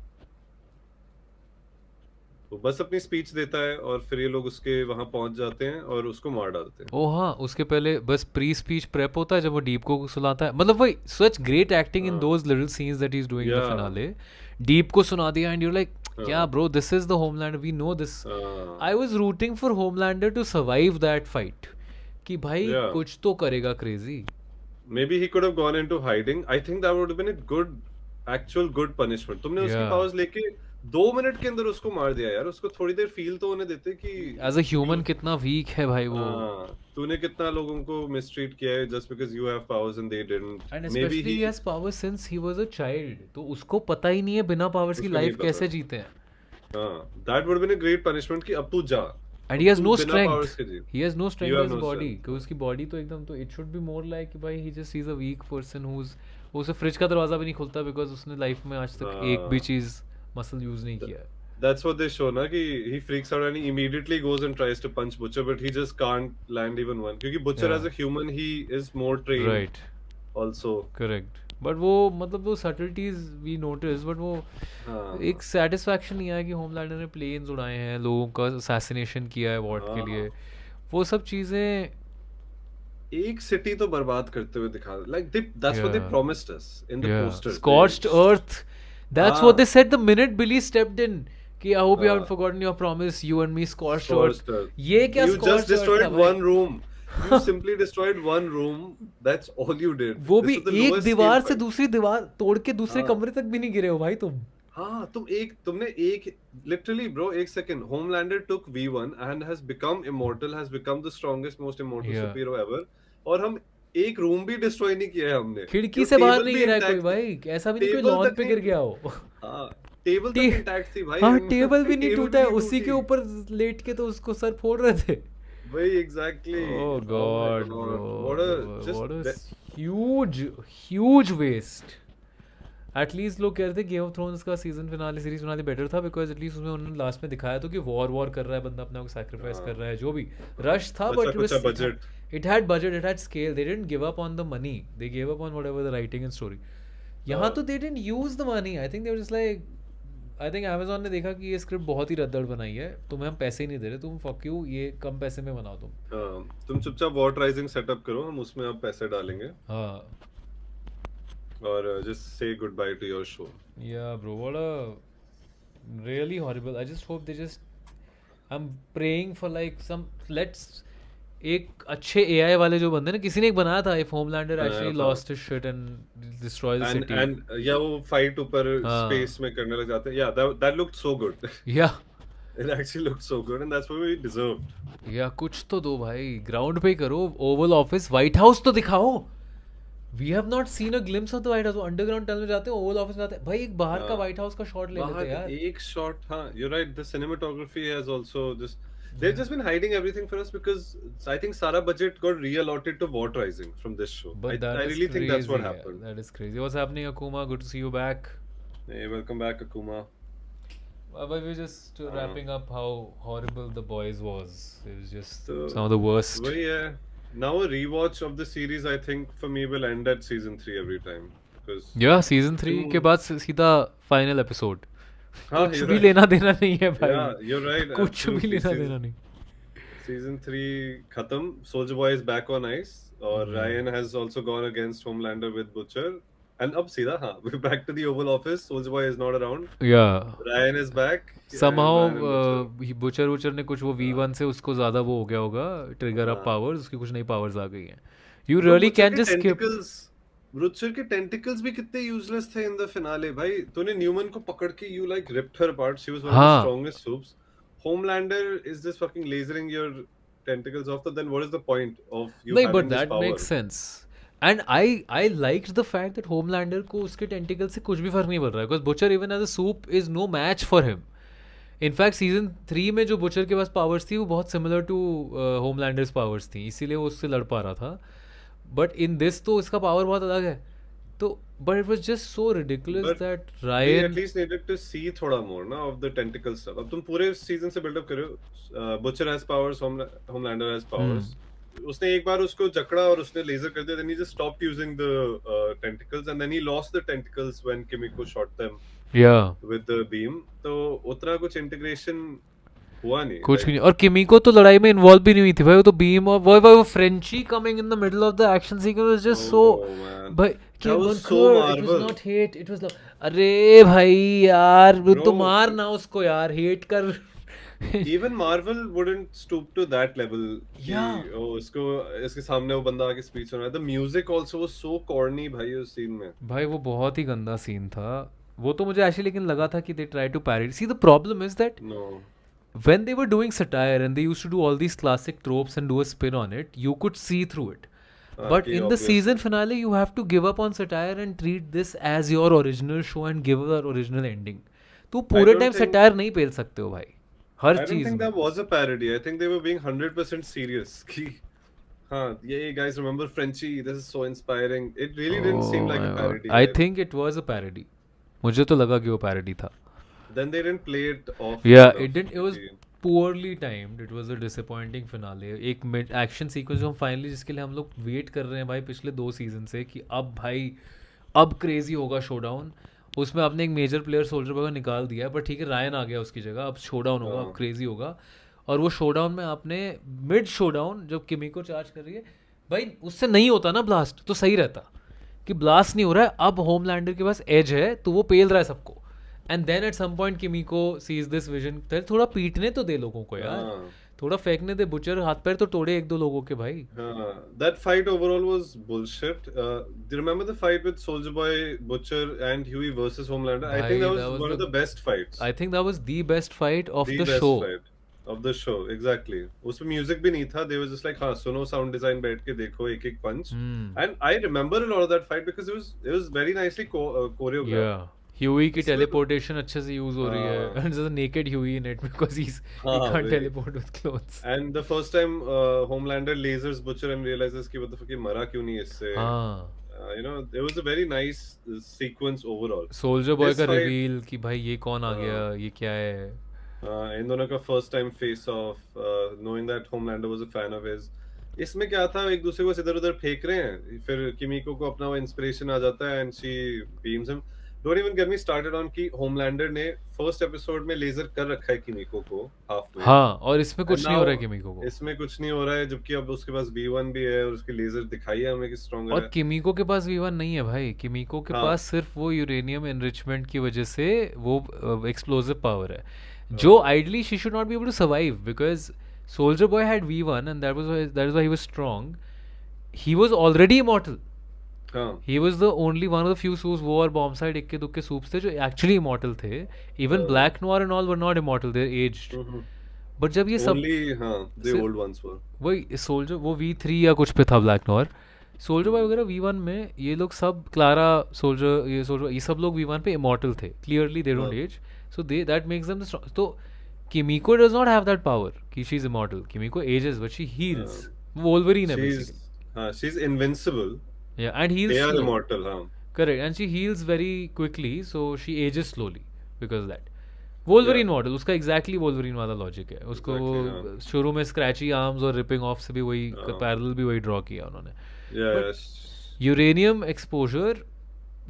वो बस अपनी speech देता है और फिर ये लोग उसके वहां पहुंच जाते हैं और उसको मार डालते हैं. ओ हाँ, उसके पहले बस प्री स्पीच प्रेप होता है जब वो डीप को सुनाता है, मतलब वही सच ग्रेट एक्टिंग इन हाँ. Those little scenes that he is doing in the Yeah. Finale. Deep को सुना दिया एंड यू लाइक, क्या हाँ. Bro, this is the Homelander, we know this. हाँ. I was rooting for Homelander to survive that fight, कि भाई Yeah. कुछ तो करेगा crazy. Maybe he could have gone into hiding. I think that would have been a good, actual good punishment. तुमने उसकी Yeah. Powers लेके 2 minute के अंदर उसको मार दिया यार. उसको थोड़ी देर फील तो होने देते कि एज अ ह्यूमन कितना वीक है भाई वो. हाँ, तूने कितना लोगों को मिसट्रीट किया है just because you have powers and they didn't. And Maybe specially he has powers since he was a child, तो उसको पता ही नहीं है बिना पावर्स की उसको नहीं लाइफ पता. कैसे जीते हैं. हाँ, that would have been a great punishment कि अब तू जा. एंड ही हैज तू नो बिना स्ट्रेंथ, powers के जी. He has no strength You इन have his no body, strength. क्योंकि उसकी बॉडी तो एकदम, तो it should be more like कि भाई he just is a weak person whose, उसे फ्रिज का दरवाजा भी नहीं खुलता बिकॉज उसने लाइफ में आज तक एक भी हाँ. चीज मसल यूज नहीं किया है. That's what they show ना कि he freaks out and he immediately goes and tries to punch Butcher, but he just can't land even one. क्योंकि Butcher Yeah. as a human he is more trained right, also. Correct. But वो मतलब वो subtleties we notice, but वो हाँ. एक satisfaction नहीं आया कि होमलैंडर ने प्लेन्स उड़ाए हैं, लोगों का असैसिनेशन किया है वॉर्ड के लिए, हाँ. वो सब चीज़ें. एक सिटी तो बर्बाद करते हुए दिखा. Like that's what they Yeah. promised us in the Yeah, posters. scorched earth. That's हाँ. what they said the minute Billy stepped in. कि I hope you haven't हाँ. forgotten your promise. You and me scorched Scorched earth. earth. ये क्या You just scorched earth destroyed था भाई? one room. You simply destroyed one room. That's all you did. वो This भी was the एक lowest दीवार scale से fight. दूसरी दीवार तोड़ के दूसरे हाँ. कमरे तक भी नहीं गिरे हो भाई तुम. हाँ, तुमने एक literally bro, एक second. Homelander took V1 and has become immortal, has become the strongest, most immortal Yeah. superhero ever. और हम एक रूम भी डिस्ट्रॉय नहीं किया है हमने. खिड़की जो से बाहर table नहीं भी गिरा है कोई intact भाई, ऐसा भी नहीं कोई table लॉन तक पे नहीं- गिर गया हो. हाँ, टेबल टे- तक इंटैक्ट थी भाई. हाँ, हम- टेबल भी नहीं table टूटा है, नहीं उसी के टूटी. ऊपर लेट के तो उसको सर फोड़ रहे थे. वही exactly. Oh my God, God. bro. What a just what a that- huge waste. At least लोग कह रहे थे गेम ऑफ थ्रोन्स का season finale, series finale better था, बिकॉज एटलीस्ट उसमें उन्होंने लास्ट में दिखाया तो कि वॉर कर रहा है बंदा, अपने आप को सैक्रिफाइस हाँ. कर रहा है, जो भी रश था, बचा बट कुचा budget. It had budget, it had scale. They didn't give up on the money, they give up on whatever the writing and story. यहाँ हाँ. तो they didn't use the money. I think they were just like, I think Amazon ने देखा कि ये script बहुत ही रद्दड़ बनाई है, तुम्हें हम पैसे ही नहीं दे रहे, तुम फक यू, ये कम पैसे में बनाओ तुम. हाँ, तुम चुपचाप वॉट राइजिंग सेटअप करो, हम उसमें आप पैसे डालेंगे हाँ. और just say goodbye to your show. Yeah, bro, what a really horrible. I just hope they just. I'm praying for like some. Let's. एक अच्छे AI वाले जो बंदे ना, किसी ने एक बनाया था, if Homelander बनाया actually था. lost his shit and destroyed the And city. या वो फाइट ऊपर हाँ. स्पेस में करने लग जाते हैं. Yeah, that looked so good. Yeah, It actually looked so good and that's what we deserved. yeah, कुछ तो दो भाई, ग्राउंड पे ही करो, ओवल ऑफिस, व्हाइट हाउस तो दिखाओ. We have not seen a glimpse of the White House. वो underground tunnel में जाते हैं, ओवल ऑफिस में जाते हैं भाई, एक बाहर का हाँ. व्हाइट हाउस का शॉट ले लेते बाहर यार. एक शॉट. हाँ, you're right. The cinematography has also just they've just been hiding everything for us because I think Sara budget got reallotted to Wart Rising from this show. But that I is really think that's what crazy, happened. yeah, that is crazy. What's happening, Akuma? Good to see you back. Hey, welcome back, Akuma. But we're just wrapping up how horrible The Boys was. It was just So, some of the worst. Well, yeah. Now a rewatch of the series, I think for me will end at season 3 every time because Yeah, season 3 Hmm. के बाद सीधा final episode. हाँ, कुछ you're भी right. लेना देना नहीं है भाई. Yeah, you're right. कुछ भी absolutely. लेना देना नहीं. Season 3 khatam. Soldier Boy is back on ice. Or Ryan has also gone against Homelander with Butcher. And up सीधा हाँ, we're back to the Oval Office. Soldier Boy is not around. Yeah. Ryan is back. Somehow and Ryan and Butcher. Butcher ने कुछ वो V1 से उसको ज़्यादा वो हो गया होगा, trigger up हाँ. powers, उसकी कुछ नई powers आ गई हैं. You Bro, really Butcher can के just skip. tentacles- Butcher के tentacles भी कितने useless थे in the finale भाई. तूने Newman को पकड़ के you like ripped her apart. She was one of the हाँ. strongest soups. Homelander is just fucking lasering your tentacles off. So then what is the point of you नहीं, having but this that power? makes sense. And I liked the fact that Homelander को उसके tentacle से कुछ भी फर्क नहीं पड़ रहा है, because Butcher even as a soup is no match for him. In fact season 3 में जो Butcher के पास powers थी वो बहुत similar to Homelander's powers थी, इसीलिए वो उससे लड़ पा रहा था. But in this तो इसका power बहुत अलग है. तो but it was just so ridiculous But that We Ryan. at least needed to see थोड़ा more ना of the tentacle stuff. अब तुम पूरे season से build up कर रहे हो. Butcher has powers, Homelander has powers. उसने एक बार उसको जकड़ा और उसने लेजर कर दिया, then he just stopped using the tentacles and then he lost the tentacles when Kimiko shot them Yeah. with the beam. तो उतना कुछ इंटीग्रेशन हुआ नहीं, कुछ भी like नहीं, और किमीको तो लड़ाई में इन्वॉल्व भी नहीं हुई थी भाई, वो तो बीम और वो Frenchie coming in the middle of the action sequence was just so oh man, भाई that came was on so कर, it was Marvel, not hate, it was अरे भाई यार वो तो bro. मार ना उसको यार, हेट कर Even Marvel wouldn't stoop to that level कि या इसको इसके सामने वो बंदा आके स्पीच सुना रहा है. The music also was so corny भाई उस सीन में. भाई वो बहुत ही गंदा सीन था वो तो मुझे ऐसे, लेकिन लगा था कि they try to parody, see the problem is that No. when they were doing satire and they used to do all these classic tropes and do a spin on it, you could see through it. But कि in the obviously. season finale, you have to give up on satire and treat this as your original show and give the original ending. तो I पूरे don't time think satire नहीं पेल सकते हो भाई, हर I don't चीज think में. that was a parody. I think they were being 100% serious. कि हाँ, yeah, guys, remember Frenchie? This is so inspiring. It really didn't seem Oh like my a god, parody. I think it was a parody. मुझे तो लगा कि वो parody था. Then they didn't play it off Yeah, enough. it didn't. It was कि- poorly timed. It was a disappointing finale. एक mid action sequence जो हम फाइनली, जिसके लिए हम लोग वेट कर रहे हैं भाई पिछले 2 सीजन से, कि अब भाई अब क्रेजी होगा शोडाउन. उसमें आपने एक मेजर प्लेयर सोल्जर बॉय को निकाल दिया है, पर ठीक है रायन आ गया उसकी जगह, अब शोडाउन होगा, अब हाँ. क्रेजी होगा. और वो शोडाउन में आपने मिड शोडाउन जब किमिको चार्ज कर रही है भाई, उससे नहीं होता ना ब्लास्ट तो सही रहता, कि ब्लास्ट नहीं हो रहा है, अब होमलैंडर के पास एज है तो वो पेल रहा है सबको. And then at some point Kimiko sees this vision, थोड़ा पीटने तो दे लोगों को यार, हाँ. थोड़ा फेंकने दे, बुचर हाथ पैर तो तोड़े 1-2 लोगों के भाई. That fight overall was bullshit. Do you remember the fight with Soldier Boy, Butcher, and Huey versus Homelander? I think भाई that that was was one of the, the best fights. I think that was the best fight of The the best show. fight of the show, exactly. उसमें music भी नहीं था. They were just like, हाँ सुनो sound design बैठ के देखो एक एक पंच. And I remember a lot of that fight because it was very nicely choreographed. या ह्यूई की इसमें तो टेलीपोर्टेशन अच्छे से यूज हो रही है, हाँ and there's a naked Huey in it because he हाँ can't वही. teleport with clothes. And the first time Homelander lasers Butcher and realizes कि what the fuck ये मरा क्यों नहीं इससे. हाँ, You know, it was a very nice sequence overall. Soldier boy This का fight, रिवील कि भाई ये कौन आ गया, uh, ये क्या है. इन दोनों का first time face of, knowing that Homelander was a fan of his. इसमें क्या था, एक दूसरे को इधर उधर फेंक रहे हैं, फिर किमिको को अपना वो इंस्पिरेशन आ जाता है and she beams him. Don't even get me started on कि होमलैंडर ने फर्स्ट एपिसोड में लेजर कर रखा है किमिको को हाफ में, हाँ, और इसमें एंड कुछ नहीं हो रहा है नाउ किमिको को. इसमें कुछ नहीं हो रहा है, जबकि अब उसके पास V1 भी है और उसकी लेजर दिखाई है हमें कि स्ट्रॉन्गर और है. किमिको के पास V1 नहीं है भाई, किमिको के हाँ. पास सिर्फ वो यूरेनियम एनरिचमेंट की वजह से वो एक्सप्लोसिव पावर है, जो ideally she should not be able to survive, because Soldier Boy had V1 and that was why he was strong. He was already immortal. हाँ. He was the only one of the few supes, वो और bomb side इक्के दुक्के supes थे जो actually immortal थे. Even Black Noir and all were not immortal, they aged. But जब ये सब ओनली हाँ the सिर्फ old ones were. वही सोल्जर, वो V3 या कुछ पे था ब्लैक नोयर, सोल्जर बॉय वगैरह V1 में, ये लोग सब क्लारा सोल्जर, ये सब लोग V1 पे इमॉर्टल थे, क्लियरली दे डोंट हाँ. Age, so they that makes them the strong. तो Kimiko does not have that power कि she is immortal. Kimiko ages but she heals, वो वोल्वरिन है She's बेसिकली. she's invincible. या and They heals are slow. immortal, हाँ. Correct, and she heals very quickly, so she ages slowly because of that. Yeah, Wolverine model उसका exactly Wolverine वाला logic है. उसको exactly, हाँ. शुरू में स्क्रैची आर्म्स और रिपिंग ऑफ से भी वही हाँ. पैरेलल भी वही ड्रॉ किया उन्होंने. Yeah, but yes. Uranium exposure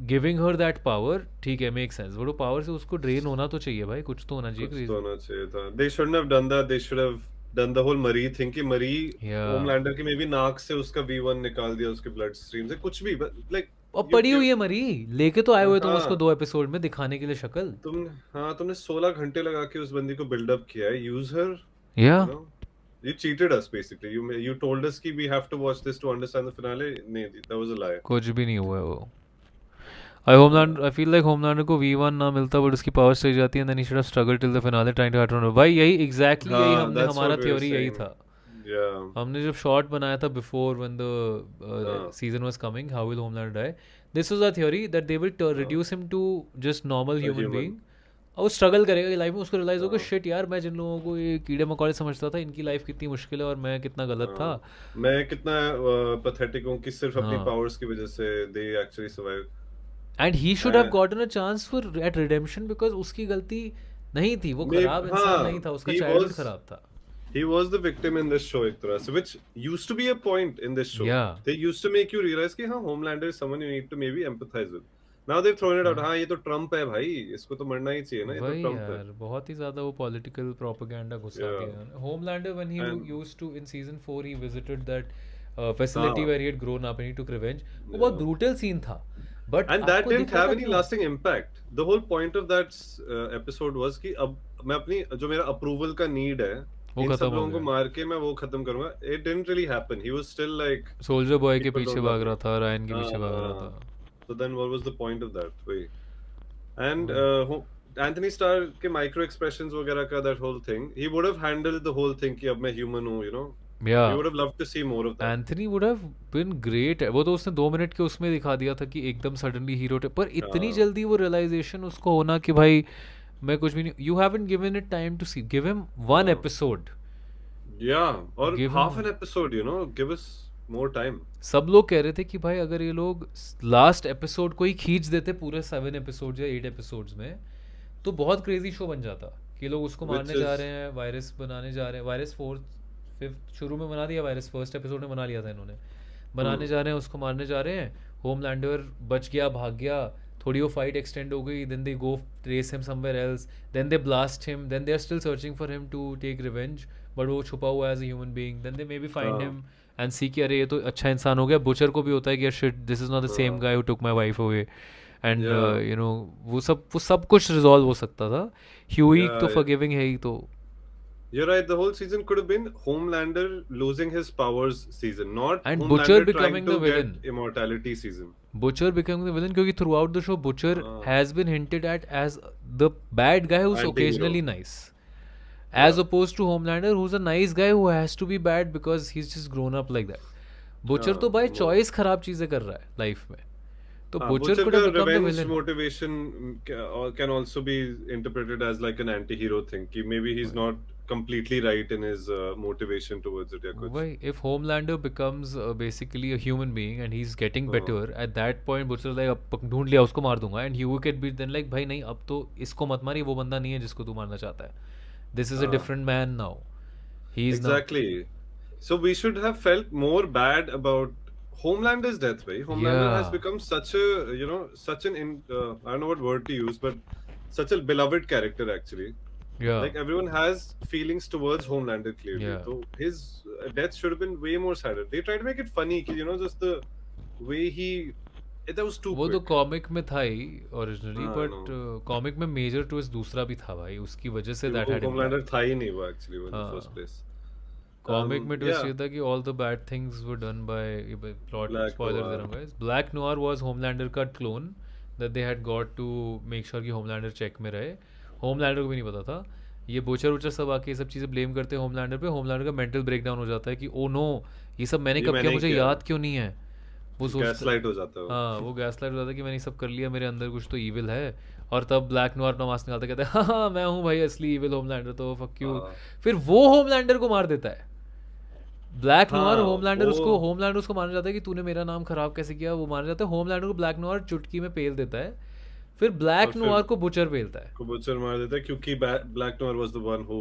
giving her that power, ठीक है, मेक सेंस. वो पावर से उसको ड्रेन होना तो चाहिए भाई, कुछ तो होना कुछ चाहिए. तो होना चाहिए था. They shouldn't have done that. They should have done the whole Marie thing कि Marie या Homelander की maybe नाक से उसका V1 निकाल दिया उसके blood stream से, कुछ भी, but like और पड़ी हुई है मरी, लेके तो आए हुए तुम उसको हाँ 2 एपिसोड में दिखाने के लिए शक्ल. तुमने 16 घंटे लगा के उस बंदी को बिल्डअप किया है. Use her, या you know. You cheated us basically. You told us कि we have to watch this to understand the finale. नहीं, that was a lie. कुछ भी नहीं हुआ है वो. I feel like Homelander को V1 ना मिलता बट उसकी पावर चली जाती है, and then he should have struggled till the finale trying to outrun her. भाई यही exactly यही हाँ, हमने, that's हमारा what we were theory यही saying. था. Yeah. हमने जब शॉट बनाया था before when the हाँ. season was coming, how will Homelander die? This was our theory that they will हाँ. reduce him to just normal A human human. being. और वो स्ट्रगल करेगा लाइफ में, उसको रियलाइज होगा हाँ. शिट यार, मैं जिन लोगों को ये कीड़े मकोड़े समझता था इनकी लाइफ कितनी मुश्किल है और मैं कितना गलत था. हाँ. मैं कितना pathetic हूँ कि सिर्फ अपनी हाँ. powers की वजह से they actually survived. And he should have And gotten a chance for at redemption because उसकी गलती नहीं थी, वो maybe खराब इंसान नहीं था, उसका he चाइल्डहुड was खराब था. He was the victim in this show एक तरह से, which used to be a point in this show. Yeah. They used to make you realize कि हाँ Homelander is someone you need to maybe empathize with. Now they've thrown it out. हाँ ये तो Trump है भाई, इसको तो मरना ही चाहिए ना, ये तो वही ट्रम्प है. यार बहुत ही ज्यादा वो पॉलिटिकल प्रोपेगेंडा घुसा Yeah. दिया. Homelander when he And used to in season 4 he visited that facility हाँ, where he had grown up and he took revenge. वो बहुत yeah. brutal scene था. But And that आपको didn't दिखा have था any क्यों? lasting impact. The whole point of that episode was कि अब मैं अपनी जो मेरा approval का need है, वो इन खत्म सब हो लोगों को गया. मार के मैं वो खत्म करूंगा. It didn't really happen. He was still like soldier Boy के people पीछे don't भाग love रहा me. था, रायन के पीछे भाग रहा हाँ. था. So then what was the point of that? वही. And वही. Anthony Starr के micro expressions वगैरह का that whole thing, he would have handled the whole thing कि अब मैं human हूँ, you know. We Yeah. would have loved to see more of that. Anthony would have been great. वो तो उसने 2 मिनट के उसमें दिखा दिया था कि एकदम सडनली हीरो पर इतनी हाँ. जल्दी वो रियलाइजेशन उसको होना कि भाई मैं कुछ भी नहीं. You haven't given it time to see. Give him 1 हाँ. Episode. Yeah, or give half him. an episode, you know, give us more time. सब लोग कह रहे थे कि भाई अगर ये लोग लास्ट एपिसोड को ही खींच देते पूरे 7 एपिसोड या 8 एपिसोड्स में तो बहुत क्रेजी शो बन जाता. कि ये लोग उसको Which मारने जा is रहे हैं, वायरस बनाने जा रहे हैं. वायरस 4th 5th शुरू में बना दिया वायरस. फर्स्ट एपिसोड में बना लिया था इन्होंने. बनाने जा रहे हैं, उसको मारने जा रहे हैं. होमलैंडर बच गया, भाग गया. थोड़ी वो फाइट एक्सटेंड हो गई. Then they go trace him somewhere else. Then they blast him. Then they are still searching for him to take revenge. But वो छुपा हुआ as a human being. Then they may be find हाँ. Him and see कि अरे ये तो अच्छा इंसान हो गया. बुचर को भी होता है कि यार shit this is not the same हाँ. Guy who took my wife away. And Yeah, you know वो सब कुछ रिजॉल्व हो सकता था. ह्यूई तो yeah, फॉरगिविंग है ही तो. you're right. The whole season could have been Homelander losing his powers season, not and butcher Homelander trying becoming the to villain. get immortality season. Butcher becoming the villain क्योंकि throughout the show Butcher हाँ. has been hinted at as the bad guy who's Anti-hero. occasionally nice, as Yeah. opposed to Homelander who's a nice guy who has to be bad because he's just grown up like that. Butcher तो by No. choice खराब चीजें कर रहा है life में. तो हाँ, Butcher Butcher could have का become the revenge villain. motivation can also be interpreted as like an anti-hero thing. कि maybe he's not completely right in his motivation towards it या कुछ. Why if Homelander becomes basically a human being and he's getting हाँ. better at that point Butcher like अब ढूंढ लिया उसको मार दूंगा and Huey could be then like भाई नहीं अब तो इसको मत मारी, वो बंदा नहीं है जिसको तू मारना चाहता है. This is a हाँ. different man now. He's Exactly. So we should have felt more bad about Homelander's death, right? Homelander has Yeah. become such a, you know, such an I don't know what word to use, but such a beloved character actually. Yeah. Like everyone has feelings towards Homelander clearly. Yeah. So his death should have been way more sadder. They try to make it funny, you know, just the way he. That was too वो तो quick. Comic में था ही originally हाँ, but comic में major twist दूसरा भी था भाई. उसकी वजह से दैट वो हैड Homelander था ही नहीं वो actually in the हाँ. first place. कॉमिक में ट्विस्ट Yeah. ये था कि all the bad things were done by plot. Black spoiler दे रहा Noir. हूँ guys. Black Noir was Homelander का clone that they had got to make sure कि होमलैंडर चेक में रहे. होमलैंडर को भी नहीं पता था. ये बुचर वुचर सब आके ये सब चीज़ें ब्लेम करते हैं होमलैंडर पे. होमलैंडर का मेंटल ब्रेकडाउन हो जाता है कि ओ नो ये सब मैंने ये कब किया, मैंने मुझे किया. याद क्यों नहीं है. वो सोचता Gaslight हो जाता है वो. हाँ वो गैसलाइट हो जाता है कि मैंने ये सब कर लिया, मेरे अंदर कुछ तो ईविल है. और तब ब्लैक नोयर अपना मास्क निकालता है, कहता है हाँ मैं हूँ भाई असली ईविल होमलैंडर तो फक यू. हाँ. फिर वो होमलैंडर को मार देता है. ब्लैक हाँ, नोयर होमलैंडर वो- होमलैंडर उसको मारना चाहता है कि तूने मेरा नाम खराब कैसे किया. वो मारना चाहता है. होमलैंडर को ब्लैक नोयर चुटकी में पेल देता है. फिर ब्लैक और फिर- नोयर को बुचर पेलता है. को Butcher मार देता है क्योंकि Black Noir was the one who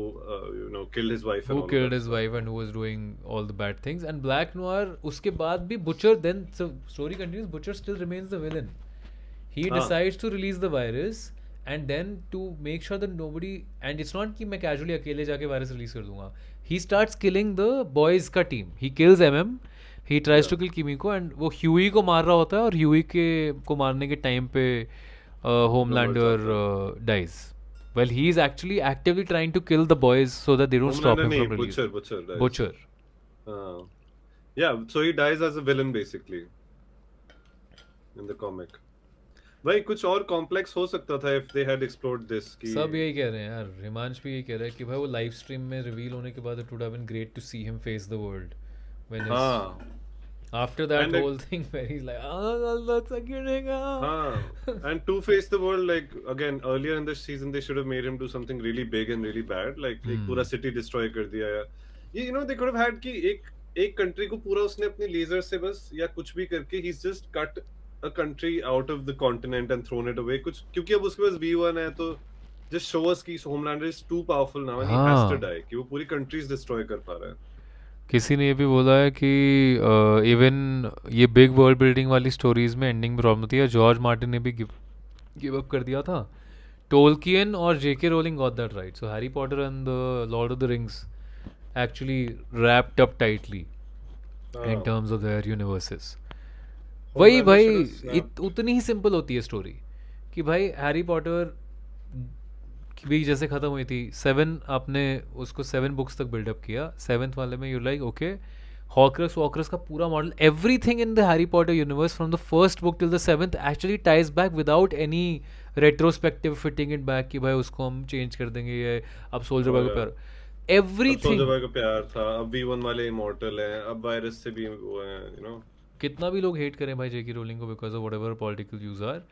you know killed his wife and who all of killed that his stuff. wife and who was doing all the bad things. And Black Noir उसके बाद भी Butcher then so story continues. Butcher still remains the villain. He हाँ. decides to release the virus and then to make sure that nobody, and it's not कि मैं casually अकेले जाके virus release कर दूंगा. He starts killing the boys का team. He kills MM. He tries to kill Kimiko and वो Huey को मार रहा होता है और Huey के को मारने के टाइम पे Homelander dies. Well, he is actually actively trying to kill the boys so that they don't stop Homelander him नहीं, from releasing. Butcher dies. Butcher. Yeah, so he dies as a villain basically in the comic. भाई कुछ और complex हो सकता था if they had explored this कि सब यही कह रहे हैं यार. हिमांश भी यही कह रहा है कि भाई वो लाइव स्ट्रीम में रिवील होने के बाद it would have been great to see him face the world when his, हाँ after that And whole thing where he's like that's a गिरेगा. हाँ and to face the world like again earlier in the season they should have made him do something really big and really bad like एक पूरा city destroy कर दिया या ये you know they could have had कि एक country को पूरा उसने अपनी लेजर से बस या कुछ भी करके he's just cut a country out of the continent and thrown it away कुछ क्योंकि अब उसके पास V1 है तो just show us कि Homelander is too powerful now and he has to हाँ, die कि वो पूरी countries destroy कर पा रहा है. किसी ने ये भी बोला है कि इवन ये बिग वर्ल्ड बिल्डिंग वाली स्टोरीज में एंडिंग में प्रॉब्लम होती है, जॉर्ज मार्टिन ने भी गिव अप कर दिया था. टोल्कियन और J K Rowling got that right, so Harry Potter and the Lord of the Rings actually wrapped up tightly in हाँ. terms of their universes. वही Homelander भाई should have snapped. उतनी ही सिंपल होती है स्टोरी कि भाई हैरी पॉटर भी जैसे ख़त्म हुई थी, 7 आपने उसको 7 बुक्स तक बिल्डअप किया, 7th वाले में यू लाइक ओके हॉक्रक्स वॉक्रक्स का पूरा model, everything in the Harry Potter universe from the first book till the 7th actually ties back without any retrospective fitting it back कि भाई उसको हम चेंज कर देंगे, ये अब सोल्जर Oh बॉय को yeah. प्यार, अब Soldier एवरीथिंग. Boy को प्यार था, अब V1 वाले immortal हैं, अब वायरस से भी वो हैं, you know. कितना भी लोग हेट करें भाई जेकी रोलिंग को because of whatever political views are,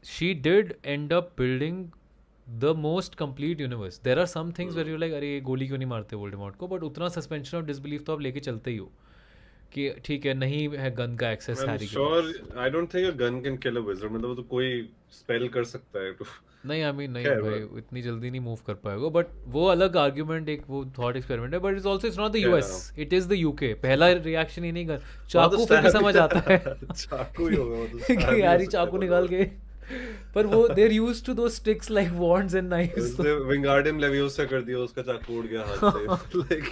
she did end up building the most complete universe. There are some things where you like अरे ये गोली क्यों नहीं मारते वोल्डेमॉर्ट को, बट उतना सस्पेंशन ऑफ डिसबिलीफ तो आप लेके चलते ही हो कि ठीक है नहीं है गन का एक्सेस I'm हैरी के sure. Pass. I don't think a gun can kill a wizard. मतलब वो तो कोई spell कर सकता है तो. नहीं आई मीन नहीं खैर भाई but इतनी जल्दी नहीं मूव कर पाएगा, बट वो अलग आर्ग्यूमेंट, एक वो थॉट एक्सपेरिमेंट है, but it's also it's not the yeah. US, it is the UK. पहला रिएक्शन ही नहीं कर, वहाँ तो चाकू फिर भी stab समझ आता है चाकू ही होगा वो तो stab कि ही यार हो ही सकता है चाकू बहुत निकाल बड़ा. के, पर वो देर यूज टू दो sticks like wands and knifes. उसने Wingardium Leviosa कर दिया, उसका चाकू उड़ गया हाथ से. Like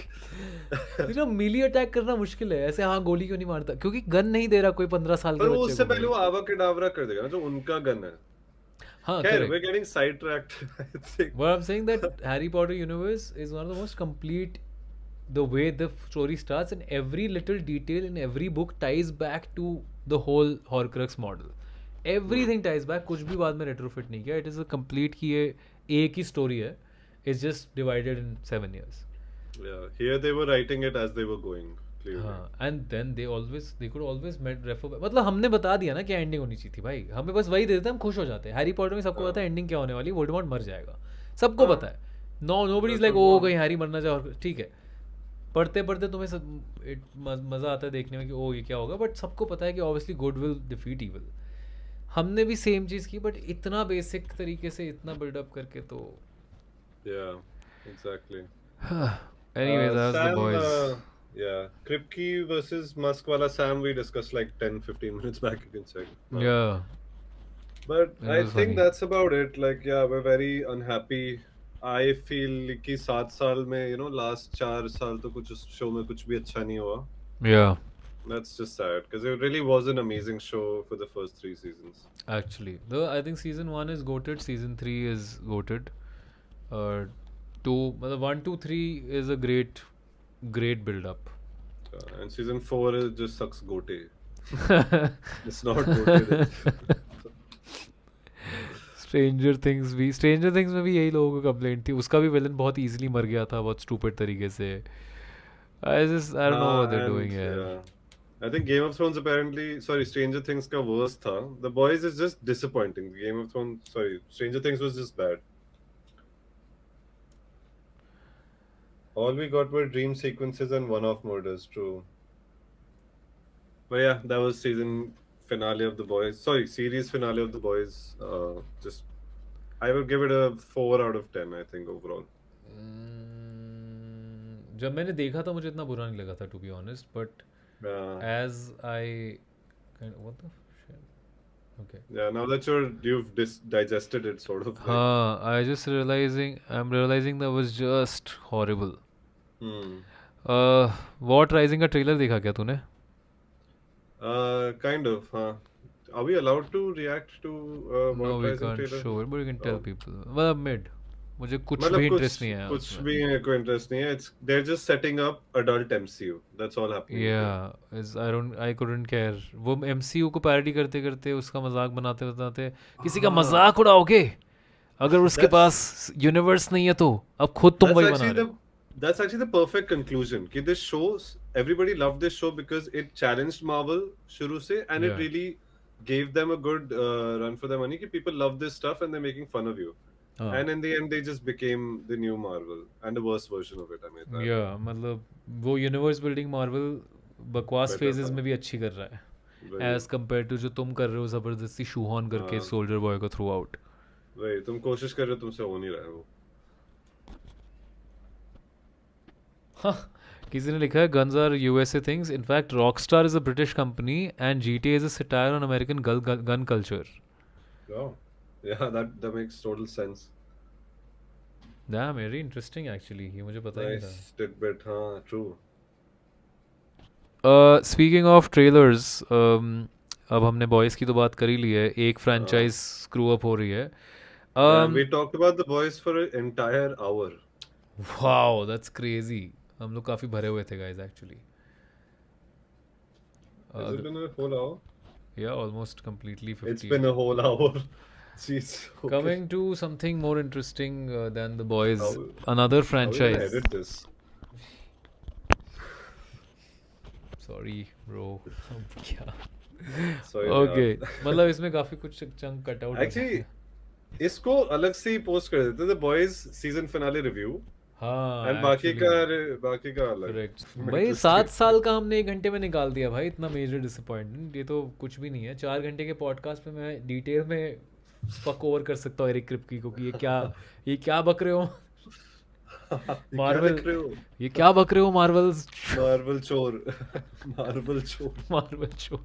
you know mealy attack करना मुश्किल है ऐसे, हाँ गोली क्यों नहीं मारता, क्योंकि गन नहीं दे रहा कोई 15 साल पर के वो बच्चे उससे को पहले भाई. वो आवा केडावरा कर देगा ना जो उनका गन है. हाँ खैर we're correct. getting sidetracked. I think. What I'm saying that Harry Potter universe is one of the most complete. The way the story starts and every little detail in every book ties back to the whole Horcrux model. Everything ties back. कुछ भी बाद में retrofit नहीं किया. It is a complete कि ये एक ही story है. It's just divided in 7 years. Yeah, here they were writing it as they were going. Clearly. हाँ and then they could always refer मतलब हमने बता दिया ना क्या एंडिंग होनी चाहिए थी भाई, हमें बस वही दे देते हम खुश हो जाते हैं. हैरी पॉटर में सबको हाँ. पता है एंडिंग क्या होने वाली, वोल्डेमॉर्ट मर जाएगा, सबको हाँ. पता है. Nobody is That's like what oh want. कहीं हैरी मरना चाहिए और ठीक है. पढ़ते पढ़ते तुम्हें मज़ा आता है देखने में कि ओ ये क्या होगा, बट सबको पता है कि obviously good will defeat evil. हमने भी सेम चीज़ की बट इतना बेसिक तरीके से इतना बिल्डअप करके तो. Yeah, exactly. Anyways that's the Sam, boys. yeah, Kripke versus Musk wala Sam we discussed like 10-15 minutes back, you can check. या But it I was think funny. that's about it. Like, yeah, we're very unhappy. I feel कि 7 साल में, you know, last 4 साल तो कुछ उस show में कुछ भी अच्छा नहीं हुआ. या That's just sad because it really was an amazing show for the first 3 seasons. actually the I think season 1 is goated, season 3 is goated, 2 मतलब 1 2 3 is a great build up. And season 4 is just sucks gote. It's not goated. Stranger things में भी यही लोगों को complaint थी, उसका भी villain बहुत इजीली मर गया था बहुत स्टूपिड तरीके से. I don't know what they're doing here. Yeah. I think Game of Thrones apparently, sorry, Stranger Things का worst था. The Boys is just disappointing. Game of Thrones, sorry, Stranger Things was just bad. All we got were dream sequences and one-off murders. True. But yeah, that was season finale of The Boys. Sorry, series finale of The Boys. Just, I would give it a 4 out of 10. I think overall. जब मैंने देखा था मुझे इतना बुरा नहीं लगा था to be honest, but as I what the shit? Okay. Yeah, now that you've digested it, sort of. हाँ, I'm realizing that was just horrible. What Rising का ट्रेलर देखा क्या तूने? Kind of, huh? Are we allowed to react to No, What we Rising can't trailer? show it, but we can tell Oh. people. मतलब mid, मुझे कुछ मतलब भी interest नहीं है कुछ उसमें. भी मेरे को इंटरेस्ट नहीं है. They're just setting up adult MCU. That's all happening. Yeah, I couldn't care. वो MCU को पैरोडी करते करते उसका मजाक बनाते बनाते किसी का मजाक उड़ाओगे अगर उसके पास यूनिवर्स नहीं है तो अब खुद तुम वही बना रहे हो. That's actually the perfect conclusion. कि this show, everybody loved this show because it challenged Marvel शुरू से, and Yeah. it really gave them a good run for their money. कि people love this stuff and they're making fun of you. हाँ. And in the end, they just became the new Marvel and the worst version of it. I mean, Yeah, मतलब वो universe building Marvel बकवास Better phases था. में भी अच्छी कर रहा है very- एज कम्पेयर टू जो तुम कर रहे हो जबरदस्ती शूहॉन करके हाँ. सोल्जर बॉय को थ्रू आउट. वही तुम कोशिश कर रहे हो, तुमसे हो नहीं रहा है वो। हाँ, किसी ने लिखा है guns are USA things. In fact, Rockstar is a British company and GTA is a satire on American gun culture. Oh, yeah, that makes total sense. Damn, very interesting actually. ये मुझे पता ही नहीं था. Nice tidbit, हाँ, true. Speaking of trailers, अब हमने boys की तो बात कर ही ली है. एक फ्रेंचाइज स्क्रू अप हो रही है. And we talked about the boys for an entire hour. Wow, that's crazy. हम लोग काफ़ी भरे हुए थे guys actually. Has it been a whole hour? Yeah, almost completely 50. It's been a whole hour. Jeez. Okay. Coming to something more interesting than the boys, How- another How are we gonna franchise. edit this? Sorry, bro. क्या? Sorry, Okay, यार. मतलब इसमें काफी कुछ chunk cut out Actually, इसको अलग से ही post कर देते थे, बॉयज सीजन फिनाले रिव्यू, हाँ एंड बाकी का अलग। करेक्ट भाई. 7 साल का हमने 1 घंटे में निकाल दिया भाई. इतना मेजर डिसअपॉइंटमेंट ये तो कुछ भी नहीं है. 4 घंटे के पॉडकास्ट में मैं डिटेल में फक ओवर कर सकता हूँ एरिक क्रिप्की को कि ये क्या बक रहे हो मार्वल. ये क्या बक रहे हो मार्वल्स. मार्वल चोर मार्वल चोर मार्वल शो.